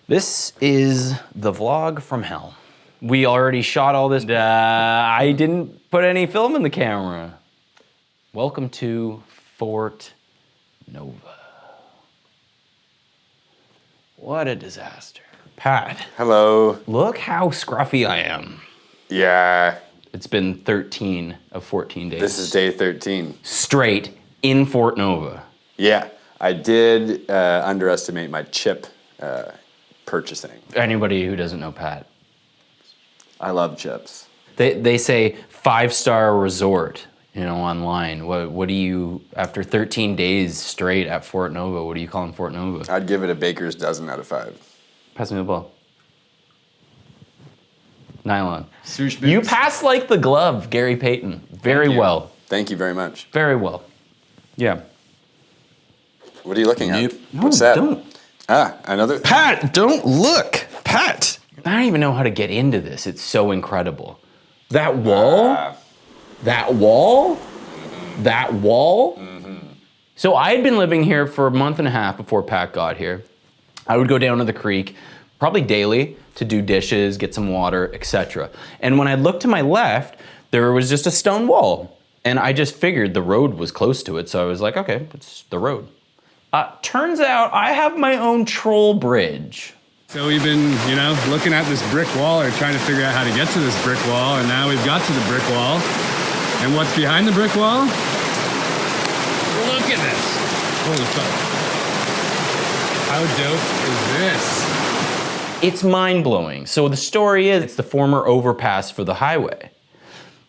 This is the vlog from hell. We already shot all this. I didn't put any film in the camera. Welcome to Fort Nova. What a disaster. Pat. Hello. Look how scruffy I am. Yeah. It's been 13 of 14 days. This is day 13. Straight in Fort Nova. Yeah. I did underestimate my chip purchasing. Anybody who doesn't know Pat. I love chips. They say 5-star resort, online. What do you, after 13 days straight at Fort Nova, what do you call in Fort Nova? I'd give it a baker's dozen out of 5. Pass me the ball. Nylon. Swoosh boots. You passed like the glove, Gary Payton. Very well. Thank you very much. Very well. Yeah. What are you looking at? No, What's that? Don't. Another. Pat, don't look. Pat. I don't even know how to get into this. It's so incredible. That wall? That wall? Mm-hmm. That wall? Mm-hmm. So I had been living here for a month and a half before Pat got here. I would go down to the creek, probably daily, to do dishes, get some water, etc. And when I looked to my left, there was just a stone wall. And I just figured the road was close to it, so I was like, okay, it's the road. Turns out I have my own troll bridge. So we've been, looking at this brick wall or trying to figure out how to get to this brick wall, and now we've got to the brick wall. And what's behind the brick wall? Look at this. Holy fuck. How dope is this? It's mind-blowing. So the story is, it's the former overpass for the highway.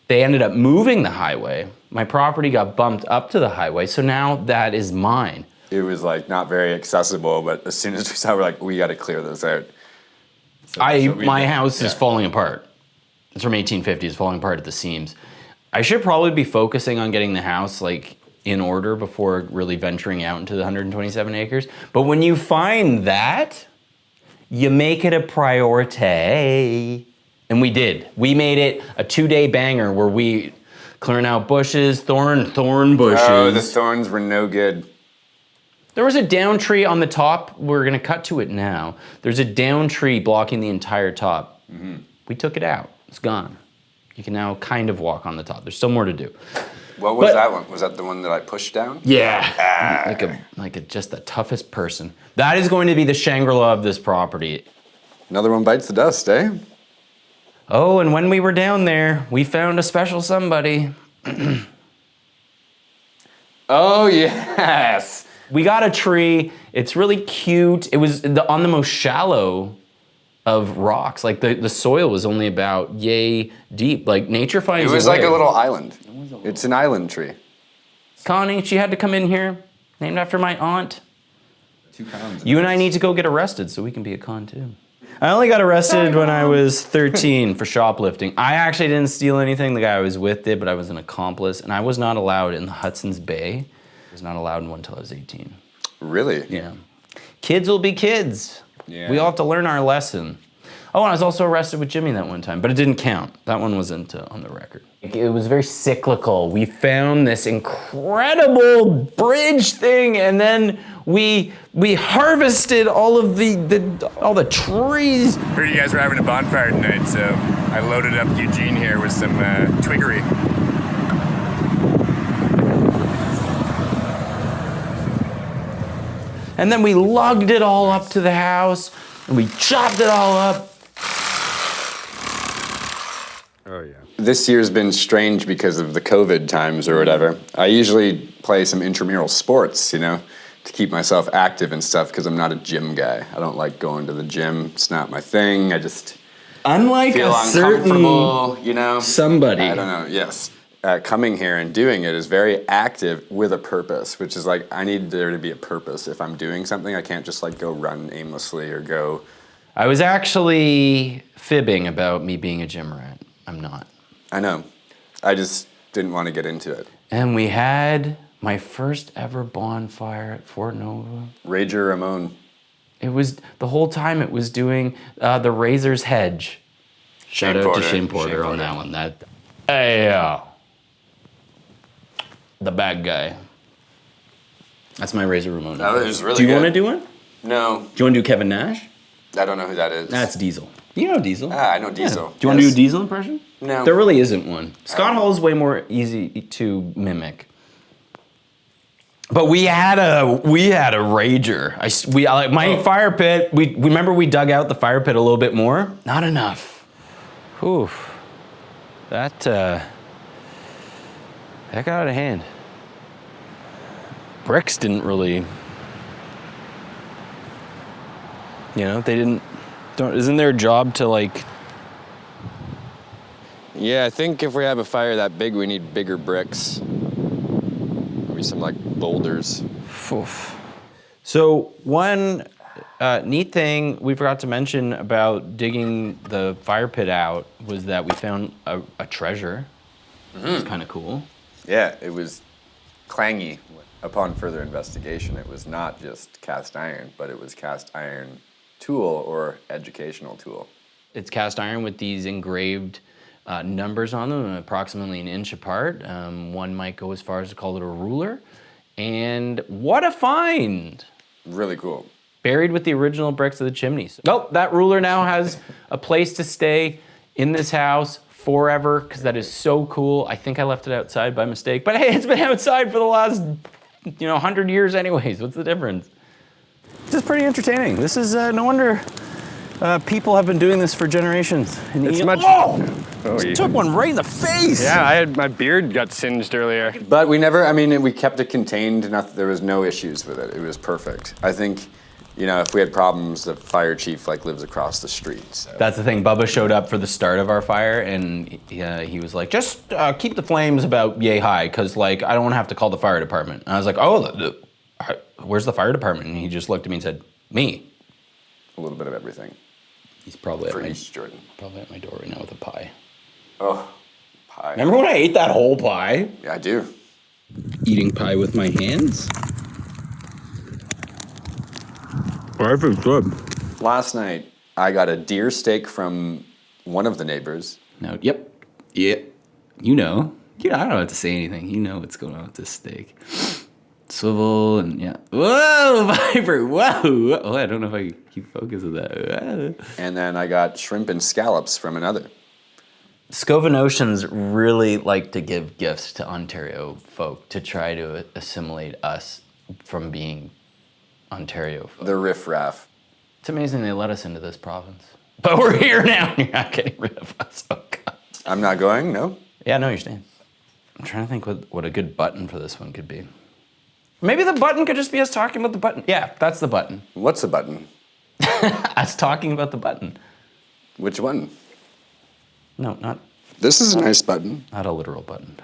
They ended up moving the highway. My property got bumped up to the highway, so now that is mine. It was not very accessible, but as soon as we saw, we're like, we got to clear this out. My house is falling apart. It's from 1850, it's falling apart at the seams. I should probably be focusing on getting the house in order before really venturing out into the 127 acres. But when you find that, you make it a priority. And we did. We made it a 2-day banger where we clearing out bushes, thorn bushes. Oh, the thorns were no good. There was a down tree on the top. We're gonna cut to it now. There's a down tree blocking the entire top. Mm-hmm. We took it out, it's gone. You can now kind of walk on the top. There's still more to do. What was that one? Was that the one that I pushed down? Yeah, just the toughest person. That is going to be the Shangri-La of this property. Another one bites the dust, eh? Oh, and when we were down there, we found a special somebody. Oh, yes. We got a tree. It's really cute. It was on the most shallow of rocks. The soil was only about yay deep. Nature finds a way. It was like a little island. It's an island tree. Connie, she had to come in here, named after my aunt. 2 pounds. You and I need to go get arrested so we can be a con too. I only got arrested when I was 13 for shoplifting. I actually didn't steal anything. The guy I was with did, but I was an accomplice, and I was not allowed in the Hudson's Bay. I was not allowed in one until I was 18. Really? Yeah. Kids will be kids. Yeah. We all have to learn our lesson. Oh, and I was also arrested with Jimmy that one time, but it didn't count. That one wasn't on the record. It was very cyclical. We found this incredible bridge thing, and then we harvested all of the trees. Heard you guys were having a bonfire tonight, so I loaded up Eugene here with some twiggery. And then we lugged it all up to the house, and we chopped it all up. Oh, yeah. This year's been strange because of the COVID times or whatever. I usually play some intramural sports, to keep myself active and stuff, because I'm not a gym guy. I don't like going to the gym. It's not my thing. I just Unlike feel a certain uncomfortable, somebody. I don't know, yes. Coming here and doing it is very active with a purpose, which is I need there to be a purpose. If I'm doing something, I can't just go run aimlessly or go. I was actually fibbing about me being a gym rat. I'm not. I know. I just didn't want to get into it. And we had my first ever bonfire at Fort Nova. Rager Ramon. It was, the whole time it was doing the Razor's Hedge. Shout out to Shane Porter on that one. Hey, the bad guy. That's my Razor Ramon. That was really Do you good. want to do one? No. Do you want to do Kevin Nash? I don't know who that is. That's Diesel. You know Diesel. I know Diesel. Yeah. Do you want to do a Diesel impression? No. There really isn't one. Scott Hall is way more easy to mimic. But we had a rager. My fire pit. We remember we dug out the fire pit a little bit more. Not enough. Whew. That got out of hand. Bricks didn't really. You know, they didn't. Isn't their job to like? Yeah, I think if we have a fire that big, we need bigger bricks. Maybe some like boulders. Oof. So one neat thing we forgot to mention about digging the fire pit out was that we found a treasure. Mm-hmm. It's kind of cool. Yeah, it was clangy. Upon further investigation, it was not just cast iron, but it was cast iron tool or educational tool. It's cast iron with these engraved numbers on them, approximately an inch apart. One might go as far as to call it a ruler. And what a find! Really cool. Buried with the original bricks of the chimneys. Oh, that ruler now has a place to stay in this house forever, because that is so cool. I think I left it outside by mistake, but hey, it's been outside for the last 100 years anyways. What's the difference? This is pretty entertaining. This is, no wonder people have been doing this for generations. And It's much. You took one right in the face. Yeah, my beard got singed earlier. But we never, we kept it contained. There was no issues with it. It was perfect. I think, if we had problems, the fire chief lives across the street. So. That's the thing. Bubba showed up for the start of our fire, and he was like, just keep the flames about yay high, because I don't want to have to call the fire department. And I was like, where's the fire department? And he just looked at me and said, me. A little bit of everything. He's probably for East Jordan. Probably at my door right now with a pie. Oh, pie. Remember when I ate that whole pie? Yeah, I do. Eating pie with my hands? Perfect, good. Last night, I got a deer steak from one of the neighbors. No, yep. You know. I don't have to say anything. You know what's going on with this steak. Swivel and yeah. Whoa, Viper, whoa. Oh, I don't know if I can keep focus of that. And then I got shrimp and scallops from another. Scovenoceans really like to give gifts to Ontario folk to try to assimilate us from being Ontario folk. The riffraff. It's amazing they let us into this province. But we're here now and you're not getting rid of us. Oh, God. I'm not going, no? Yeah, no, you're staying. I'm trying to think what a good button for this one could be. Maybe the button could just be us talking about the button. Yeah, that's the button. What's the button? Us talking about the button. Which one? No, not... This is a nice button. Not a literal button.